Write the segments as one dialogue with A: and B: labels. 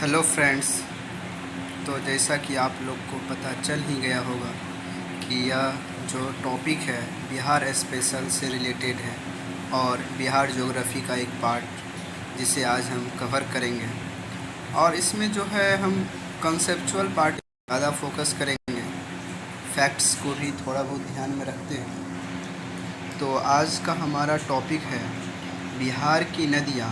A: Hello friends. तो जैसा कि आप लोग को पता चल ही गया होगा कि यह जो टॉपिक है बिहार स्पेशल से रिलेटेड है और बिहार ज्योग्राफी का एक पार्ट जिसे आज हम कवर करेंगे। और इसमें जो है हम कंसेप्चुअल पार्ट ज़्यादा फोकस करेंगे, फैक्ट्स को भी थोड़ा बहुत ध्यान में रखते हैं। तो आज का हमारा टॉपिक है बिहार की नदियाँ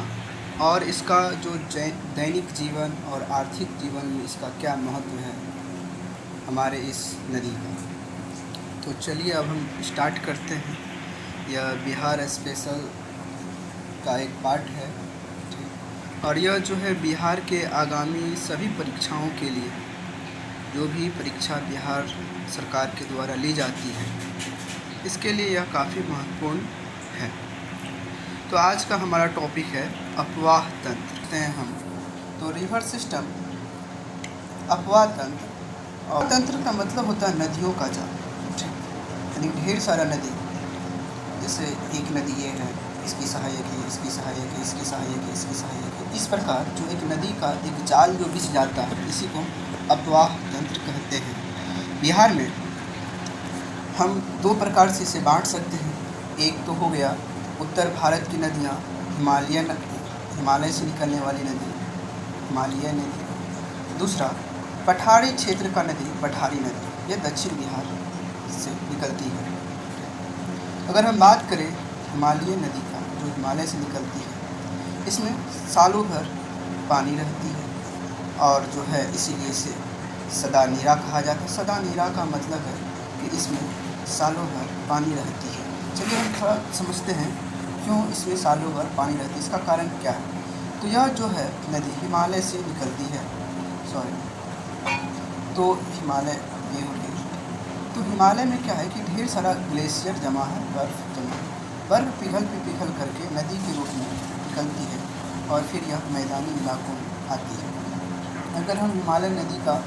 A: और इसका जो दैनिक जीवन और आर्थिक जीवन में इसका क्या महत्व है हमारे इस नदी का। तो चलिए अब हम स्टार्ट करते हैं। यह बिहार स्पेशल का एक पार्ट है, ठीक। और यह जो है बिहार के आगामी सभी परीक्षाओं के लिए, जो भी परीक्षा बिहार सरकार के द्वारा ली जाती है, इसके लिए यह काफ़ी महत्वपूर्ण है। तो आज का हमारा टॉपिक है अपवाह तंत्र हैं हम। तो रिवर सिस्टम, अपवाह तंत्र। और तंत्र का मतलब होता है नदियों का जाल, ठीक। यानी ढेर सारा नदी, जैसे एक नदी ये है, इसकी सहायक है, इसकी सहायक है, इसकी सहायक है, इसकी सहायक है। इस प्रकार जो एक नदी का एक जाल जो बिछ जाता है, इसी को अपवाह तंत्र कहते हैं। बिहार में हम दो प्रकार से इसे बांट सकते हैं। एक तो हो गया उत्तर भारत की नदियाँ, हिमालय से निकलने वाली नदी, हिमालय नदी। दूसरा पठारी क्षेत्र का नदी, पठारी नदी, यह दक्षिण बिहार से निकलती है। अगर हम बात करें हिमालय नदी का, जो हिमालय से निकलती है, इसमें सालों भर पानी रहती है और जो है इसीलिए इसे सदा नीरा कहा जाता है। सदा नीरा का मतलब है कि इसमें सालों भर पानी रहती है। चलिए हम थोड़ा समझते हैं क्यों इसमें सालों भर पानी रहती है, इसका कारण क्या है। तो यह जो है नदी हिमालय से निकलती है, तो हिमालय ये हो गई। तो हिमालय में क्या है कि ढेर सारा ग्लेशियर जमा है, बर्फ़ जमा है। बर्फ़ पिघल करके नदी के रूप में निकलती है और फिर यह मैदानी इलाकों में आती है। अगर हम हिमालय नदी का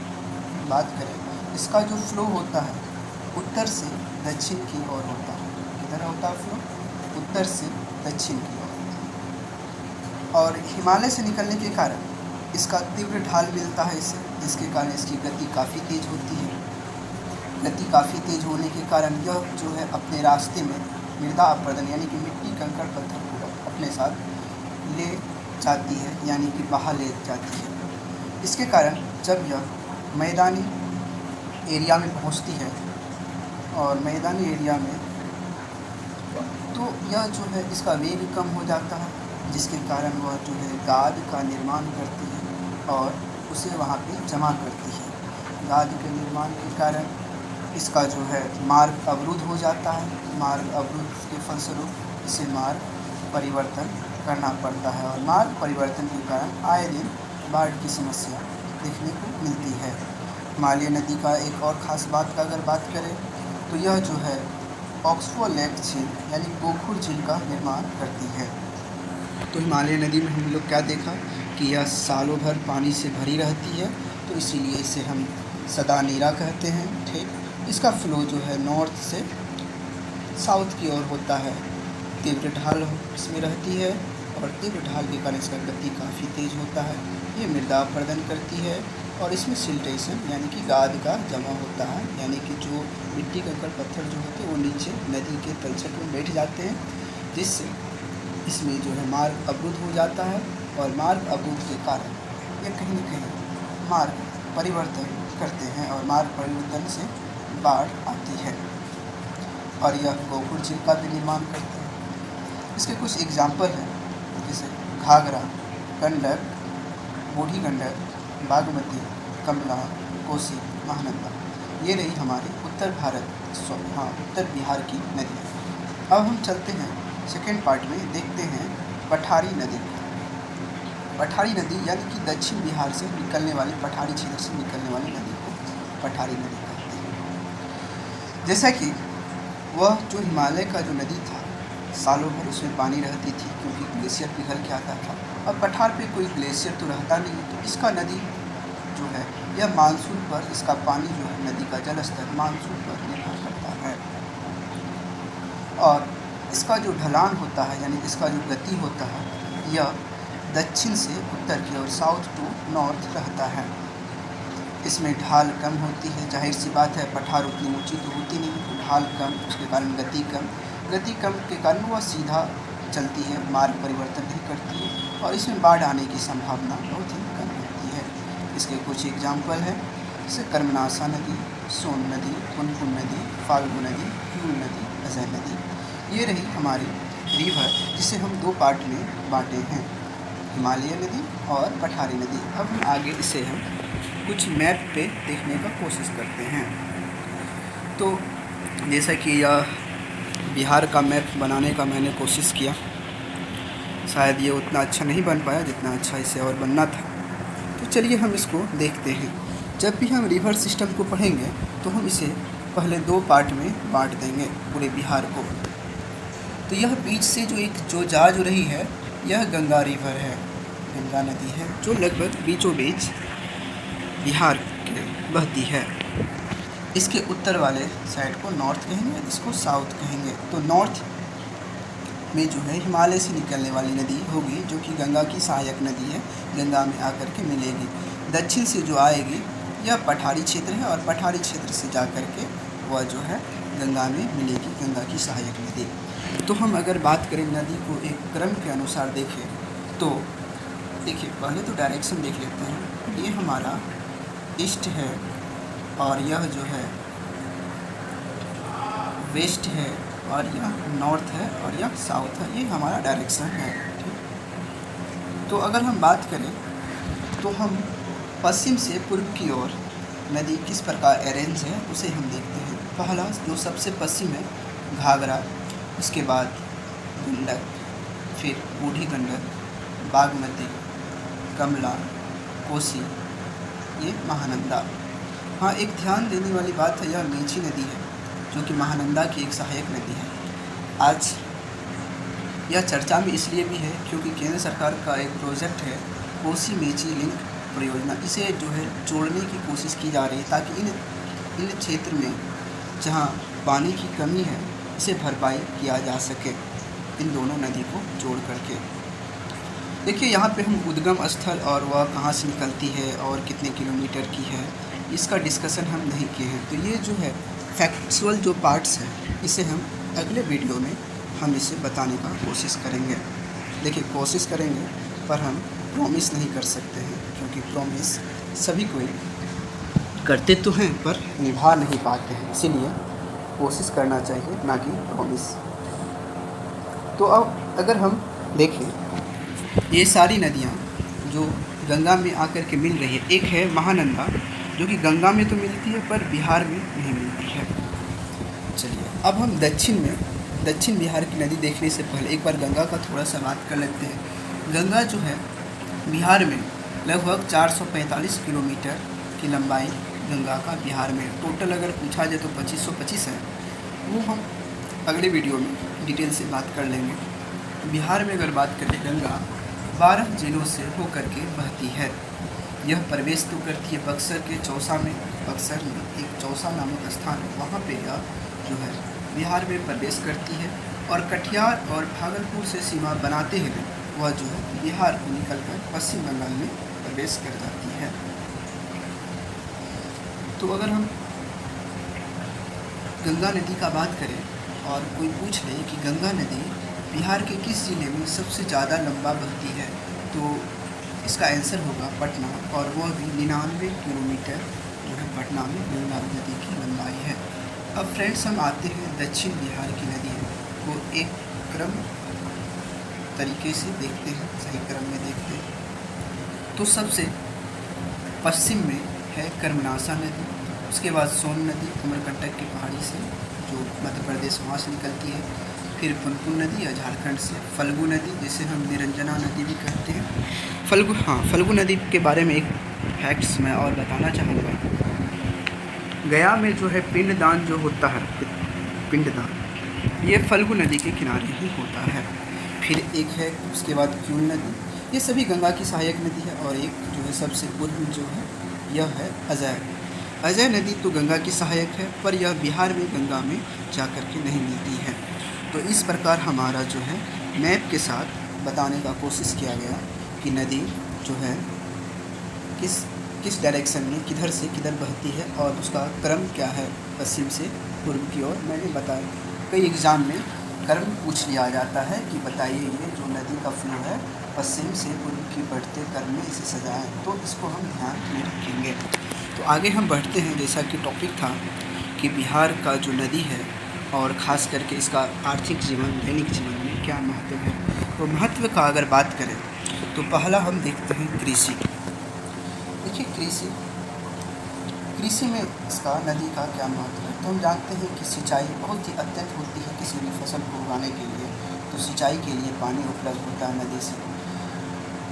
A: बात करें, इसका जो फ्लो होता है उत्तर से दक्षिण की ओर होता है। किधर होता है फ्लो? उत्तर से दक्षिण की ओर। और हिमालय से निकलने के कारण इसका तीव्र ढाल मिलता है इसे, जिसके कारण इसकी गति काफ़ी तेज़ होती है। गति काफ़ी तेज़ होने के कारण यह जो है अपने रास्ते में मृदा अपरदन यानी कि मिट्टी कंकड़ पत्थर को अपने साथ ले जाती है, यानी कि बहा ले जाती है। इसके कारण जब यह मैदानी एरिया में पहुंचती है और मैदानी एरिया में तो यह जो है इसका वेग कम हो जाता है, जिसके कारण वह जो है गाद का निर्माण करती है और उसे वहाँ पे जमा करती है। गाद के निर्माण के कारण इसका जो है मार्ग अवरुद्ध हो जाता है। मार्ग अवरुद्ध के फलस्वरूप इसे मार्ग परिवर्तन करना पड़ता है और मार्ग परिवर्तन के कारण आए दिन बाढ़ की समस्या देखने को मिलती है। हिमालय नदी का एक और ख़ास बात का अगर बात करें तो यह जो है ऑक्सफो लेक झील यानी गोखुर झील का निर्माण करती है। तो हिमालय नदी में हम लोग क्या देखा कि यह सालों भर पानी से भरी रहती है, तो इसीलिए इसे हम सदा नीरा कहते हैं, ठीक। इसका फ्लो जो है नॉर्थ से साउथ की ओर होता है। तीव्र ढाल इसमें रहती है और तीव्र ढाल के कारण इसका गति काफ़ी तेज़ होता है। ये मृदा अपरदन करती है और इसमें सिल्टेशन यानी कि गाद का जमा होता है, यानी कि जो मिट्टी कंकड़ पत्थर जो होते हैं वो नीचे नदी के तलछट में बैठ जाते हैं, जिससे इसमें जो है मार्ग अवरुद्ध हो जाता है और मार्ग अवरुद्ध के कारण ये कहीं न कहीं मार्ग परिवर्तन करते हैं और मार्ग परिवर्तन से बाढ़ आती है और यह गोखुर झील का भी निर्माण करते हैं। इसके कुछ एग्जाम्पल हैं, जैसे घाघरा, गंडक, बूढ़ी गंडक, बागमती, कमला, कोसी, महानंदा। ये रही हमारी उत्तर बिहार की नदी। अब हम चलते हैं सेकेंड पार्ट में, देखते हैं पठारी नदी। पठारी नदी यानी कि दक्षिण बिहार से निकलने वाली, पठारी क्षेत्र से निकलने वाली नदी को पठारी नदी कहते हैं। जैसा कि वह जो हिमालय का जो नदी था, सालों भर उसमें पानी रहती थी क्योंकि ग्लेशियर पिघल के आता था। अब पठार पे कोई ग्लेशियर तो रहता नहीं, तो इसका नदी जो है यह मानसून पर, इसका पानी जो है नदी का जल स्तर मानसून पर निर्भर करता है और इसका जो ढलान होता है यानी इसका जो गति होता है, यह दक्षिण से उत्तर की ओर, साउथ टू नॉर्थ रहता है। इसमें ढाल कम होती है, जाहिर सी बात है, पठार उतनी ऊंची तो होती नहीं, तो ढाल कम, उसके कारण गति कम के कारण वह सीधा चलती है, मार्ग परिवर्तन नहीं करती है, और इसमें बाढ़ आने की संभावना बहुत ही कम होती है। इसके कुछ एग्जाम्पल है, जैसे कर्मनाशा नदी, सोन नदी, पुनपुन नदी, फाल्गु नदी, क्यूल नदी, अजय नदी। ये रही हमारी रिवर, जिसे हम दो पार्ट में बांटे हैं, हिमालय नदी और पठारी नदी। अब हम आगे इसे हम कुछ मैप पे देखने का कोशिश करते हैं। तो जैसा कि यह बिहार का मैप बनाने का मैंने कोशिश किया, शायद ये उतना अच्छा नहीं बन पाया जितना अच्छा इसे और बनना था। तो चलिए हम इसको देखते हैं। जब भी हम रिवर सिस्टम को पढ़ेंगे तो हम इसे पहले दो पार्ट में बांट देंगे पूरे बिहार को। तो यह बीच से जो जा रही है, यह गंगा रिवर है, गंगा नदी है, जो लगभग बीचों बीच बिहार के बहती है। इसके उत्तर वाले साइड को नॉर्थ कहेंगे, इसको साउथ कहेंगे। तो नॉर्थ में जो है हिमालय से निकलने वाली नदी होगी, जो कि गंगा की सहायक नदी है, गंगा में आकर के मिलेगी। दक्षिण से जो आएगी यह पठारी क्षेत्र है, और पठारी क्षेत्र से जा कर के वह जो है गंगा में मिलेगी, गंगा की सहायक नदी। तो हम अगर बात करें नदी को एक क्रम के अनुसार देखें, तो देखिए पहले तो डायरेक्शन देख लेते हैं। ये हमारा ईस्ट है, और यह जो है वेस्ट है, और यह नॉर्थ है, और यह साउथ है। ये हमारा डायरेक्शन है, ठीक। तो अगर हम बात करें तो हम पश्चिम से पूर्व की ओर नदी किस प्रकार अरेंज है उसे हम देखते हैं। पहला जो सबसे पश्चिम है घाघरा, उसके बाद गंडक, फिर बूढ़ी गंडक, बागमती, कमला, कोसी, ये महानंदा। हाँ, एक ध्यान देने वाली बात है, यह मेची नदी है, जो कि महानंदा की एक सहायक नदी है। आज यह चर्चा में इसलिए भी है क्योंकि केंद्र सरकार का एक प्रोजेक्ट है कोसी मेची लिंक परियोजना। इसे जो है जोड़ने की कोशिश की जा रही है, ताकि इन क्षेत्र में जहाँ पानी की कमी है इसे भरपाई किया जा सके, इन दोनों नदी को जोड़ करके। देखिए यहाँ पे हम उद्गम स्थल और वह कहाँ से निकलती है और कितने किलोमीटर की है, इसका डिस्कशन हम नहीं किए हैं। तो ये जो है फैक्चुअल जो पार्ट्स हैं, इसे हम अगले वीडियो में हम इसे बताने का कोशिश करेंगे। देखिए कोशिश करेंगे, पर हम प्रॉमिस नहीं कर सकते हैं, क्योंकि प्रॉमिस सभी कोई करते तो हैं पर निभा नहीं पाते हैं, इसीलिए कोशिश करना चाहिए, ना कि प्रॉमिस। तो अब अगर हम देखें, ये सारी नदियाँ जो गंगा में आकर के मिल रही है, एक है महानंदा जो कि गंगा में तो मिलती है पर बिहार में नहीं मिलती है। चलिए अब हम दक्षिण बिहार की नदी देखने से पहले एक बार गंगा का थोड़ा सा बात कर लेते हैं। गंगा जो है बिहार में लगभग 445 किलोमीटर की लंबाई गंगा का बिहार में, टोटल अगर पूछा जाए तो 2525 है, वो हम अगले वीडियो में डिटेल से बात कर लेंगे। बिहार में अगर बात करें, गंगा 12 जिलों से होकर के बहती है। यह प्रवेश तो करती है बक्सर के चौसा में, बक्सर में एक चौसा नामक स्थान है, वहाँ पे यह जो है बिहार में प्रवेश करती है, और कटिहार और भागलपुर से सीमा बनाते हुए वह जो है बिहार को निकलकर पश्चिम बंगाल में प्रवेश कर जाती है। तो अगर हम गंगा नदी का बात करें और कोई पूछ ले कि गंगा नदी बिहार के किस ज़िले में सबसे ज़्यादा लंबा बहती है, तो इसका आंसर होगा पटना, और वह भी 99 किलोमीटर जो है पटना में गंगा नदी की लंबाई है। अब फ्रेंड्स हम आते हैं दक्षिण बिहार की नदी को एक क्रम तरीके से देखते हैं, सही क्रम में देखते हैं। तो सबसे पश्चिम में है कर्मनाशा नदी, उसके बाद सोन नदी अमरकंटक की पहाड़ी से जो मध्य प्रदेश वहाँ से निकलती है, फिर पुनपुन नदी या झारखंड से, फल्गु नदी जिसे हम निरंजना नदी भी कहते हैं। फल्गु नदी के बारे में एक फैक्ट्स मैं और बताना चाहूँगा। गया में जो है पिंडदान जो होता है, पिंडदान, ये फल्गु नदी के किनारे ही होता है। फिर एक है उसके बाद क्यूल नदी, ये सभी गंगा की सहायक नदी है। और एक जो है सबसे पूर्व जो है यह है अजय नदी, तो गंगा की सहायक है, पर यह बिहार में गंगा में जा कर के नहीं मिलती है। तो इस प्रकार हमारा जो है मैप के साथ बताने का कोशिश किया गया कि नदी जो है किस किस डायरेक्शन में किधर से किधर बहती है और उसका क्रम क्या है पश्चिम से पूर्व की ओर। मैंने बताया कई एग्ज़ाम में क्रम पूछ लिया जाता है कि बताइए ये जो नदी का फ्लो है पश्चिम से पूर्व की बढ़ते क्रम में इसे सजाएं, तो इसको हम ध्यान में रखेंगे। तो आगे हम बढ़ते हैं। जैसा कि टॉपिक था कि बिहार का जो नदी है और ख़ास करके इसका आर्थिक जीवन दैनिक जीवन में क्या महत्व है, तो महत्व का अगर बात करें तो पहला हम देखते हैं कृषि। देखिए कृषि में इसका नदी का क्या महत्व है। तो हम जानते हैं कि सिंचाई बहुत ही अत्यंत होती है किसी भी फसल को उगाने के लिए, तो सिंचाई के लिए पानी उपलब्ध होता है नदी से।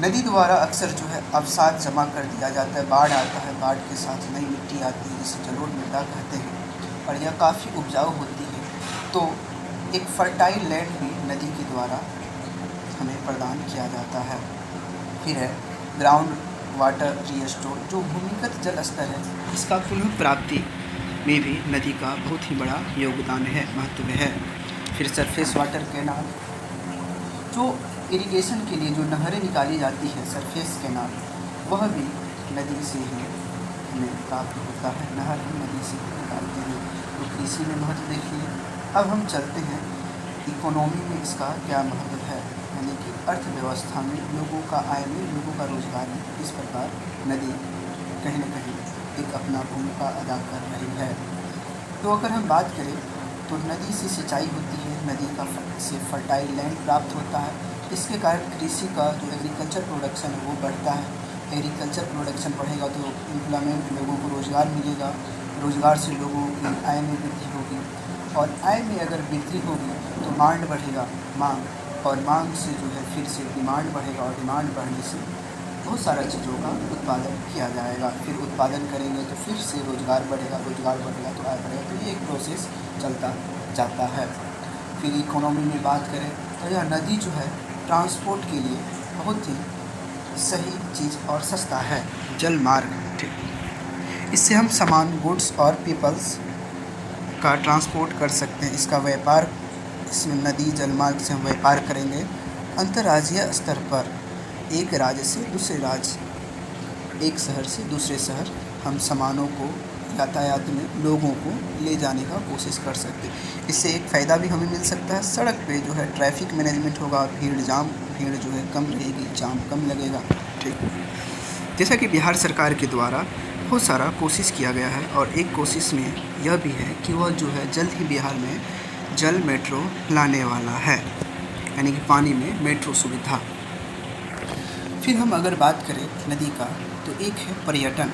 A: नदी द्वारा अक्सर जो है अवसाद जमा कर दिया जाता है, बाढ़ आता है, बाढ़ के साथ नई मिट्टी आती है जिसे जलोढ़ मृदा कहते हैं और यह काफ़ी उपजाऊ होती है। तो एक फर्टाइल लैंड भी नदी के द्वारा हमें प्रदान किया जाता है। फिर है ग्राउंड वाटर रिस्टोर, जो भूमिगत जल स्तर है इसका पुनः प्राप्ति में भी नदी का बहुत ही बड़ा योगदान है, महत्व है। फिर सरफेस वाटर कैनाल, जो इरिगेशन के लिए जो नहरें निकाली जाती है सरफेस कैनाल, वह भी नदी से ही हमें प्राप्त होता है। नहर हम नदी से निकालते हैं। तो कृषि में महत्व देखिए। अब हम चलते हैं इकोनॉमी में इसका क्या महत्व है, यानी कि अर्थव्यवस्था में, लोगों का आय में, लोगों का रोजगार में इस प्रकार नदी कहीं न कहीं एक अपना भूमिका अदा कर रही है। तो अगर हम बात करें तो नदी से सिंचाई होती है, नदी का से फर्टाइल लैंड प्राप्त होता है। इसके कारण कृषि का जो एग्रीकल्चर प्रोडक्शन है वो बढ़ता है। एग्रीकल्चर प्रोडक्शन बढ़ेगा तो एम्प्लॉयमेंट, लोगों को रोज़गार मिलेगा, रोज़गार से लोगों की आय में वृद्धि होगी और आय में अगर वृद्धि होगी तो डिमांड बढ़ेगा, मांग, और मांग से जो है फिर से डिमांड बढ़ेगा और डिमांड बढ़ने से बहुत सारा चीज़ों का उत्पादन किया जाएगा। फिर उत्पादन करेंगे तो फिर से रोज़गार बढ़ेगा, रोज़गार बढ़ेगा तो आय बढ़ेगा। तो ये एक प्रोसेस चलता जाता है। फिर इकोनॉमी में बात करें तो यह नदी जो है ट्रांसपोर्ट के लिए बहुत ही सही चीज़ और सस्ता है। जल मार्ग, ठीक, इससे हम सामान, गुड्स और पीपल्स का ट्रांसपोर्ट कर सकते हैं। इसका व्यापार, इसमें नदी जल मार्ग से हम व्यापार करेंगे अंतर्राज्यीय स्तर पर, एक राज्य से दूसरे राज्य, एक शहर से दूसरे शहर हम सामानों को यातायात में लोगों को ले जाने का कोशिश कर सकते हैं। इससे एक फ़ायदा भी हमें मिल सकता है, सड़क पे जो है ट्रैफिक मैनेजमेंट होगा, भीड़ जो है कम रहेगी, जाम कम लगेगा, ठीक। जैसा कि बिहार सरकार के द्वारा बहुत सारा कोशिश किया गया है और एक कोशिश में यह भी है कि वह जो है जल्द ही बिहार में जल मेट्रो लाने वाला है, यानी कि पानी में मेट्रो सुविधा। फिर हम अगर बात करें नदी का तो एक है पर्यटन।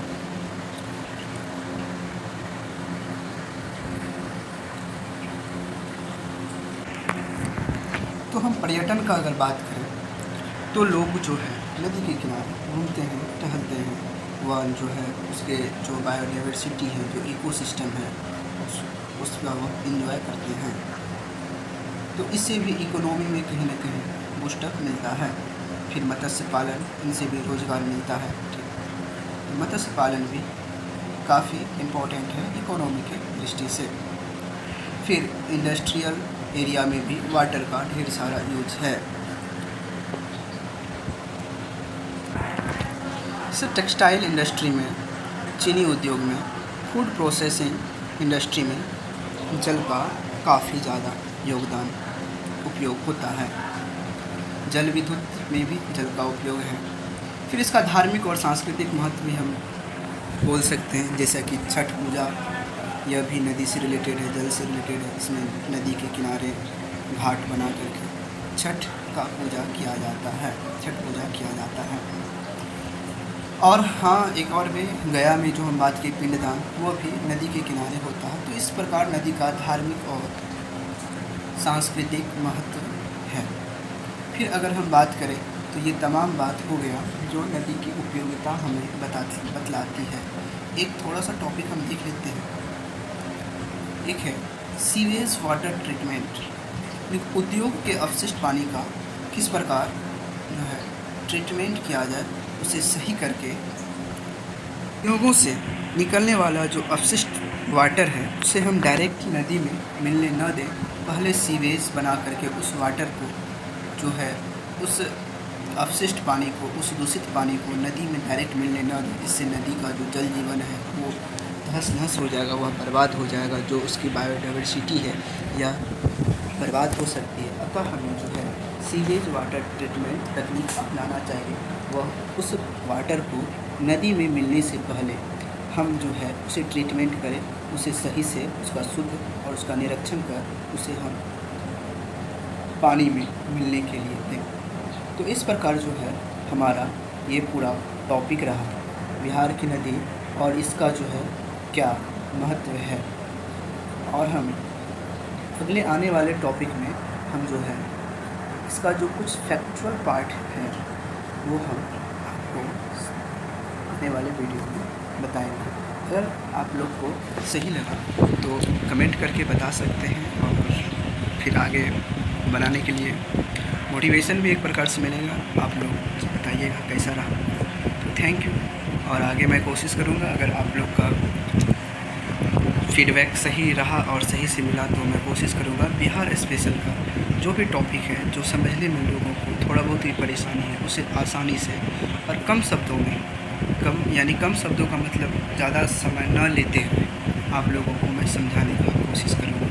A: तो हम पर्यटन का अगर बात करें तो लोग जो है नदी के किनारे घूमते हैं, टहलते हैं, वह जो है उसके जो बायोडाइवर्सिटी है, जो इकोसिस्टम है उसका वो इंजॉय करते हैं। तो इससे भी इकोनॉमी में कहीं न कहीं बूस्टअप मिलता है। फिर मत्स्य पालन, इनसे भी रोज़गार मिलता है, ठीक। मत्स्य पालन भी काफ़ी इम्पोर्टेंट है इकोनॉमी के दृष्टि से। फिर इंडस्ट्रियल एरिया में भी वाटर का ढेर सारा यूज है। जैसे टेक्सटाइल इंडस्ट्री में, चीनी उद्योग में, फूड प्रोसेसिंग इंडस्ट्री में जल का काफ़ी ज़्यादा योगदान उपयोग होता है। जल विद्युत में भी जल का उपयोग है। फिर इसका धार्मिक और सांस्कृतिक महत्व भी हम बोल सकते हैं, जैसा कि छठ पूजा, यह भी नदी से रिलेटेड है, जल से रिलेटेड है। इसमें नदी के किनारे घाट बना करके छठ का पूजा किया जाता है, छठ पूजा किया जाता है। और हाँ, एक और भी गया में जो हम बात की पिंडदान, वो भी नदी के किनारे होता है। तो इस प्रकार नदी का धार्मिक और सांस्कृतिक महत्व है। फिर अगर हम बात करें तो ये तमाम बात हो गया जो नदी की उपयोगिता हमें बतलाती है। एक थोड़ा सा टॉपिक हम देख लेते हैं। एक है सीवेज वाटर ट्रीटमेंट। उद्योग के अपशिष्ट पानी का किस प्रकार जो है ट्रीटमेंट किया जाए, उसे सही करके उद्योगों से निकलने वाला जो अपशिष्ट वाटर है उसे हम डायरेक्ट नदी में मिलने न दें। पहले सीवेज बना करके उस वाटर को जो है उस अपशिष्ट पानी को, उस दूषित पानी को नदी में डायरेक्ट मिलने न दें। इससे नदी का जो जल जीवन है वो तहस नहस हो जाएगा, वह बर्बाद हो जाएगा। जो उसकी बायोडाइवर्सिटी है यह बर्बाद हो सकती है। अतः हमें जो है सीवेज वाटर ट्रीटमेंट तकनीक अपनाना चाहिए। वह उस वाटर को नदी में मिलने से पहले हम जो है उसे ट्रीटमेंट करें, उसे सही से उसका शुद्ध और उसका निरीक्षण कर उसे हम पानी में मिलने के लिए दें। तो इस प्रकार जो है हमारा ये पूरा टॉपिक रहा बिहार की नदी और इसका जो है क्या महत्व है। और हम अगले आने वाले टॉपिक में हम जो है इसका जो कुछ फैक्चुअल पार्ट है वो हम आपको आने वाले वीडियो में बताएंगे। अगर आप लोग को सही लगा तो कमेंट करके बता सकते हैं और फिर आगे बनाने के लिए मोटिवेशन भी एक प्रकार से मिलेगा। आप लोग बताइएगा कैसा रहा। तो थैंक यू। और आगे मैं कोशिश करूँगा, अगर आप लोग का फीडबैक सही रहा और सही से मिला तो मैं कोशिश करूँगा बिहार स्पेशल का जो भी टॉपिक है, जो समझने में लोगों को थोड़ा बहुत ही परेशानी है, उसे आसानी से और कम शब्दों में, कम शब्दों का मतलब ज़्यादा समय न लेते हुए आप लोगों को मैं समझाने का कोशिश करूँगा।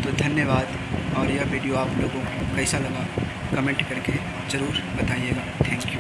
A: तो धन्यवाद। और यह वीडियो आप लोगों को कैसा लगा कमेंट करके ज़रूर बताइएगा। Thank you.